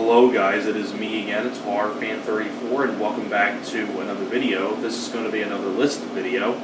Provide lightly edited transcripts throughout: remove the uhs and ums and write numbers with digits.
Hello guys, it is me again, it's HorrorFan34, and welcome back to another video. This is going to be another list video.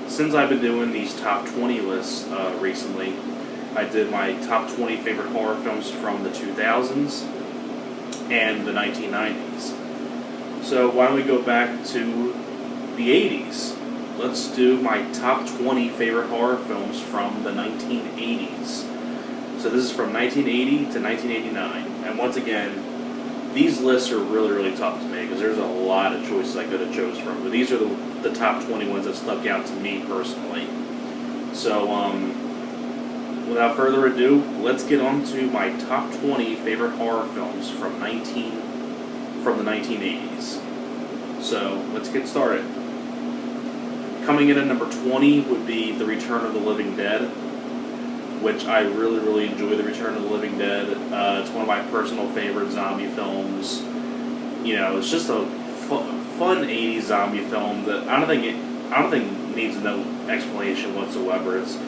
Since I've been doing these top 20 lists recently, I did my top 20 favorite horror films from the 2000s and the 1990s. So why don't we go back to the 80s? Let's do my top 20 favorite horror films from the 1980s. So this is from 1980 to 1989. And once again, these lists are really tough to make because there's a lot of choices I could have chose from. But these are the top 20 ones that stuck out to me personally. So without further ado, let's get on to my top 20 favorite horror films from the 1980s. So let's get started. Coming in at number 20 would be The Return of the Living Dead, which I really enjoy. The Return of the Living Dead. It's one of my personal favorite zombie films. You know, it's just a fun 80s zombie film that I don't think needs no explanation whatsoever. It's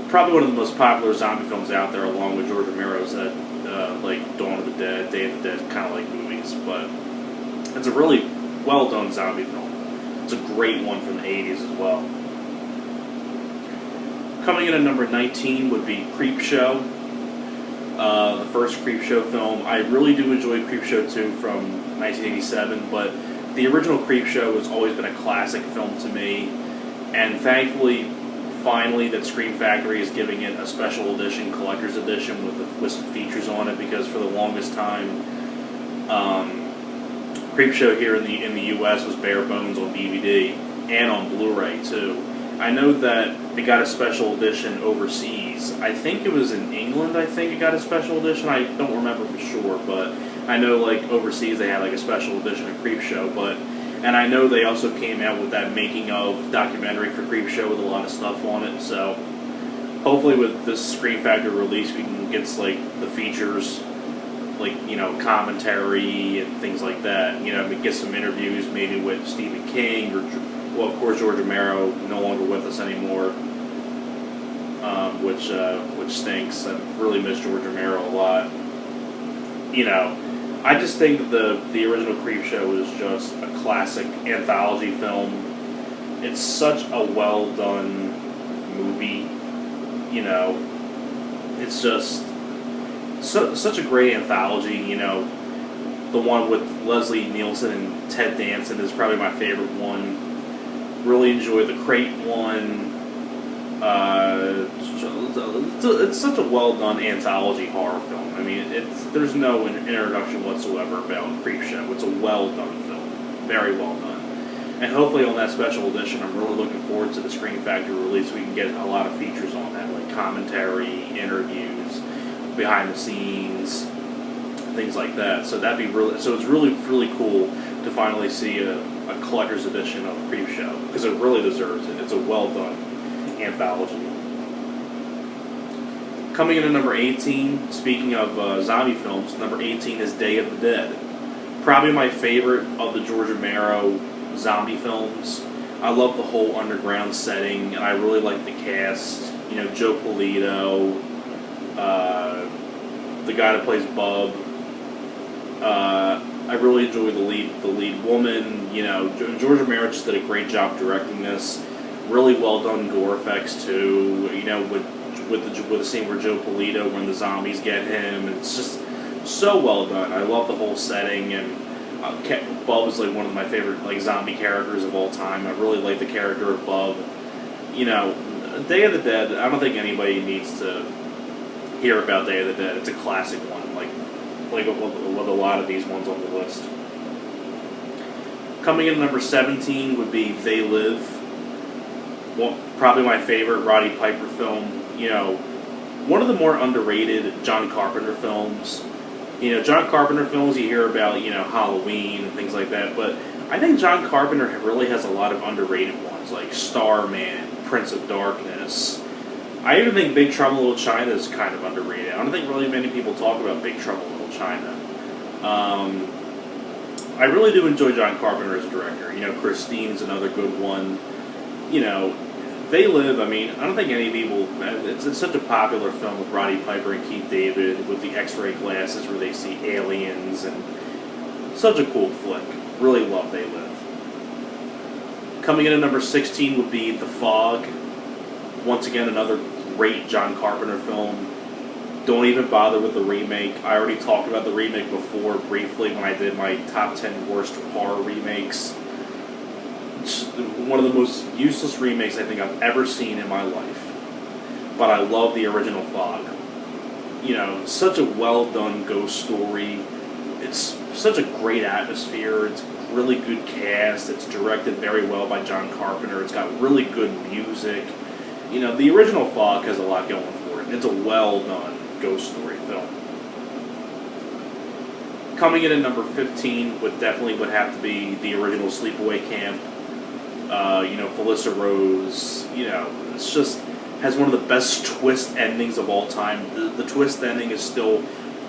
probably one of the most popular zombie films out there, along with George Romero's like Dawn of the Dead, Day of the Dead kind of like movies. But it's a really well done zombie film. It's a great one from the 80s as well. Coming in at number 19 would be Creepshow, the first Creepshow film. I really do enjoy Creepshow 2 from 1987, but the original Creepshow has always been a classic film to me, and thankfully, finally, that Scream Factory is giving it a special edition, collector's edition, with some features on it, because for the longest time, Creepshow here in the U.S. was bare bones on DVD and on Blu-ray too. I know that it got a special edition overseas. I think it was in England, I think it got a special edition. I don't remember for sure, but I know like overseas they had like a special edition of Creepshow. And I know they also came out with that making of documentary for Creepshow with a lot of stuff on it. So hopefully with this Scream Factory release we can get like the features, like, you know, commentary and things like that. You know, we get some interviews maybe with Stephen King or, well, of course, George Romero, no longer with us anymore, which stinks. I really miss George Romero a lot. You know, I just think that the original Creepshow is just a classic anthology film. It's such a well done movie. You know, it's just such a great anthology. You know, the one with Leslie Nielsen and Ted Danson is probably my favorite one. Really enjoy the Crate one. It's such a well done anthology horror film. I mean, there's no introduction whatsoever about Creepshow. It's a well done film, very well done. And hopefully on that special edition, I'm really looking forward to the Scream Factory release. We can get a lot of features on that, like commentary, interviews, behind the scenes, things like that. So that'd be really. So it's really cool to finally see a collector's edition of Creepshow, because it really deserves it. It's a well done anthology. Coming in at number 18, speaking of zombie films, number 18 is Day of the Dead. Probably my favorite of the George Romero zombie films. I love the whole underground setting, and I really like the cast. You know, Joe Polito, the guy that plays Bub. I really enjoy the lead woman. You know, George Romero just did a great job directing this. Really well done gore effects too. You know, with the scene where Joe Polito, when the zombies get him, it's just so well done. I love the whole setting, and Bub is like one of my favorite like zombie characters of all time. I really like the character of Bub. You know, Day of the Dead. I don't think anybody needs to hear about Day of the Dead. It's a classic one. Like with a lot of these ones on the list. Coming in at number 17 would be They Live. Well, probably my favorite Roddy Piper film. You know, one of the more underrated John Carpenter films. You know, John Carpenter films you hear about, you know, Halloween and things like that, but I think John Carpenter really has a lot of underrated ones, like Starman, Prince of Darkness. I even think Big Trouble in Little China is kind of underrated. I don't think really many people talk about Big Trouble in Little China. I really do enjoy John Carpenter as a director. You know, Christine's another good one. You know, They Live, I mean, I don't think any people, it's such a popular film with Roddy Piper and Keith David with the X-ray glasses where they see aliens, and such a cool flick. Really love They Live. Coming in at number 16 would be The Fog. Once again, another great John Carpenter film. Don't even bother with the remake. I already talked about the remake before briefly when I did my top 10 worst horror remakes. It's one of the most useless remakes I think I've ever seen in my life. But I love the original Fog. You know, such a well-done ghost story. It's such a great atmosphere. It's a really good cast. It's directed very well by John Carpenter. It's got really good music. You know, the original Fog has a lot going for it. It's a well-done ghost story film. Coming in at number 15 would have to be the original Sleepaway Camp. You know, Felissa Rose. You know, it's just has one of the best twist endings of all time. The twist ending is still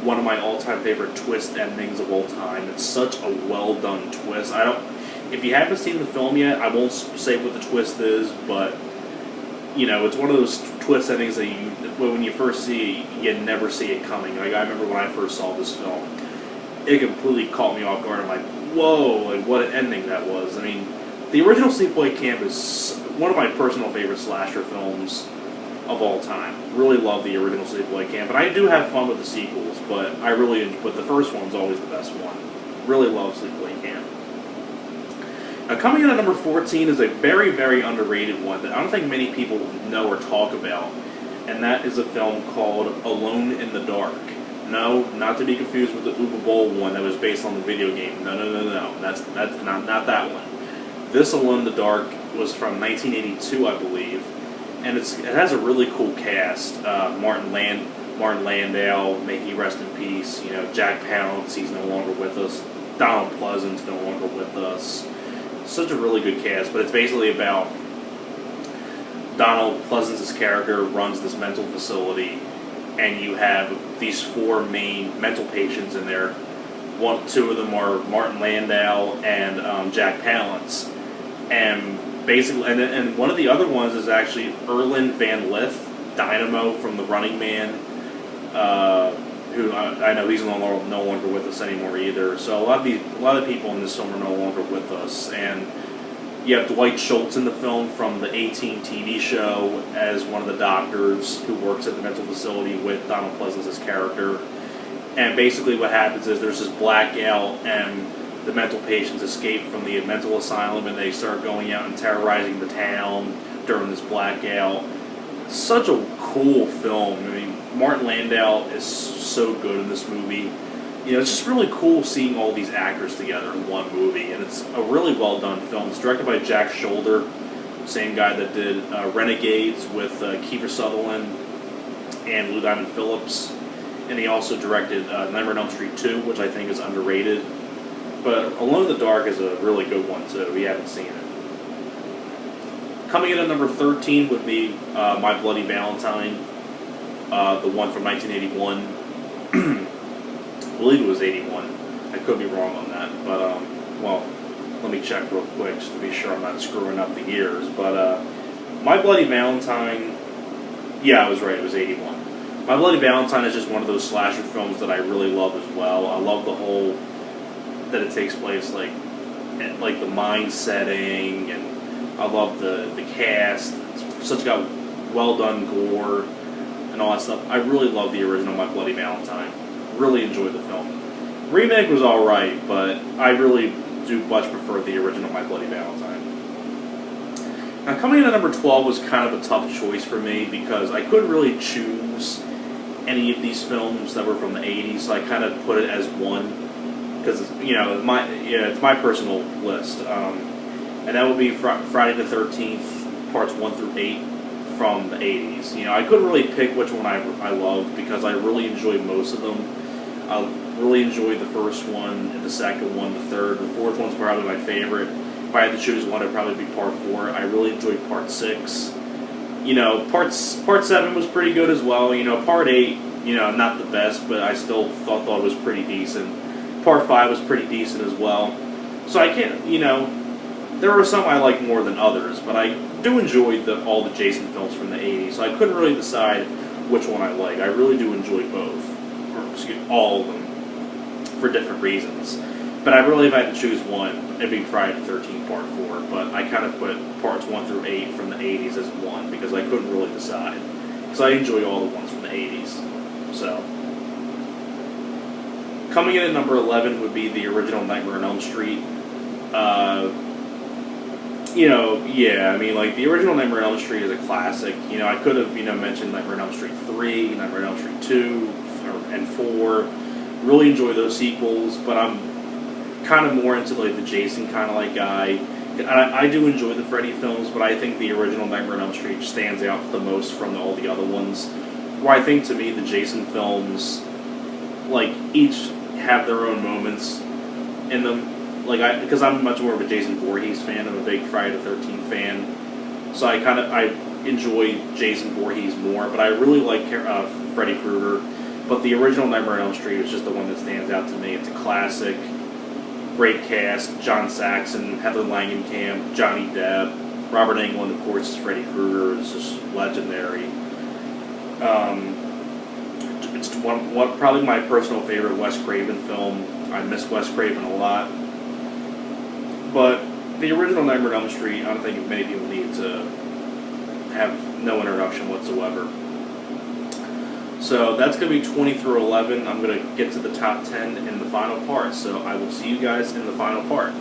one of my all-time favorite twist endings of all time. It's such a well-done twist. If you haven't seen the film yet, I won't say what the twist is, but you know, it's one of those twist endings that when you first see it, you never see it coming. Like, I remember when I first saw this film, it completely caught me off guard. I'm like, whoa, like, what an ending that was. I mean, the original Sleepaway Camp is one of my personal favorite slasher films of all time. Really love the original Sleepaway Camp, and I do have fun with the sequels, but the first one's always the best one. Really love Sleepaway Camp. Now, coming in at number 14 is a very, very underrated one that I don't think many people know or talk about, and that is a film called Alone in the Dark. No, not to be confused with the Uwe Boll one that was based on the video game. No. That's not that one. This Alone in the Dark was from 1982, I believe, and it has a really cool cast. Martin Landau, may he rest in peace. You know, Jack Palance, he's no longer with us. Donald Pleasant's no longer with us. Such a really good cast, but it's basically about Donald Pleasance's character runs this mental facility, and you have these four main mental patients in there. Two of them are Martin Landau and Jack Palance, and basically, and one of the other ones is actually Erland Van Lith, Dynamo from The Running Man, who I know he's no longer with us anymore either. So a lot of people in this film are no longer with us, and you have Dwight Schultz in the film from the A-Team TV show as one of the doctors who works at the mental facility with Donald Pleasance's character. And basically what happens is there's this blackout, and the mental patients escape from the mental asylum, and they start going out and terrorizing the town during this blackout. Such a cool film. I mean, Martin Landau is so good in this movie. You know, it's just really cool seeing all these actors together in one movie, and it's a really well done film. It's directed by Jack Shoulder, same guy that did Renegades with Kiefer Sutherland and Lou Diamond Phillips, and he also directed Nightmare on Elm Street 2, which I think is underrated. But Alone in the Dark is a really good one too, if you haven't seen it. Coming in at number 13 would be My Bloody Valentine, the one from 1981. I believe it was 81. I could be wrong on that, but, well, let me check real quick just to be sure I'm not screwing up the years. But My Bloody Valentine, yeah, I was right, it was 81. My Bloody Valentine is just one of those slasher films that I really love as well. I love the whole, that it takes place, like the mine setting, and I love the cast. It's such got well done gore and all that stuff. I really love the original My Bloody Valentine. Really enjoyed the film. Remake was alright, but I really do much prefer the original My Bloody Valentine. Now, coming in at number 12 was kind of a tough choice for me because I couldn't really choose any of these films that were from the 80s, so I kind of put it as one because, you know, it's my personal list. And that would be Friday the 13th, parts 1 through 8 from the 80s. You know, I couldn't really pick which one I loved because I really enjoyed most of them. I really enjoyed the first one, the second one, the third. The fourth one's probably my favorite. If I had to choose one, it'd probably be part 4. I really enjoyed part 6. You know, part 7 was pretty good as well. You know, part 8, you know, not the best, but I still thought it was pretty decent. Part 5 was pretty decent as well. So I can't, you know, there were some I liked more than others, but I do enjoy all the Jason films from the 80s, so I couldn't really decide which one I like. I really do enjoy both, or all of them, for different reasons. But I really, if I had to choose one, it'd be Friday the 13th Part 4, but I kind of put parts 1 through 8 from the 80s as one, because I couldn't really decide. Because I enjoy all the ones from the 80s. So, coming in at number 11 would be the original Nightmare on Elm Street. Yeah, I mean, like, the original Nightmare on Elm Street is a classic. I could have, mentioned Nightmare on Elm Street 3, Nightmare on Elm Street 2, and 4. Really enjoy those sequels, but I'm kind of more into, like, the Jason kind of, like, guy. I do enjoy the Freddy films, but I think the original Nightmare on Elm Street stands out the most from all the other ones. Where I think, to me, the Jason films, like, each have their own moments in them. Like, because I'm much more of a Jason Voorhees fan. I'm a big Friday the 13th fan. So I enjoy Jason Voorhees more, but I really like Freddy Krueger. But the original Nightmare on Elm Street is just the one that stands out to me. It's a classic, great cast: John Saxon, Heather Langenkamp, Johnny Depp, Robert Englund, of course, as Freddy Krueger is just legendary. It's probably my personal favorite Wes Craven film. I miss Wes Craven a lot. But the original Nightmare on Elm Street, I don't think many people need to have no introduction whatsoever. So that's going to be 20 through 11. I'm going to get to the top 10 in the final part. So I will see you guys in the final part.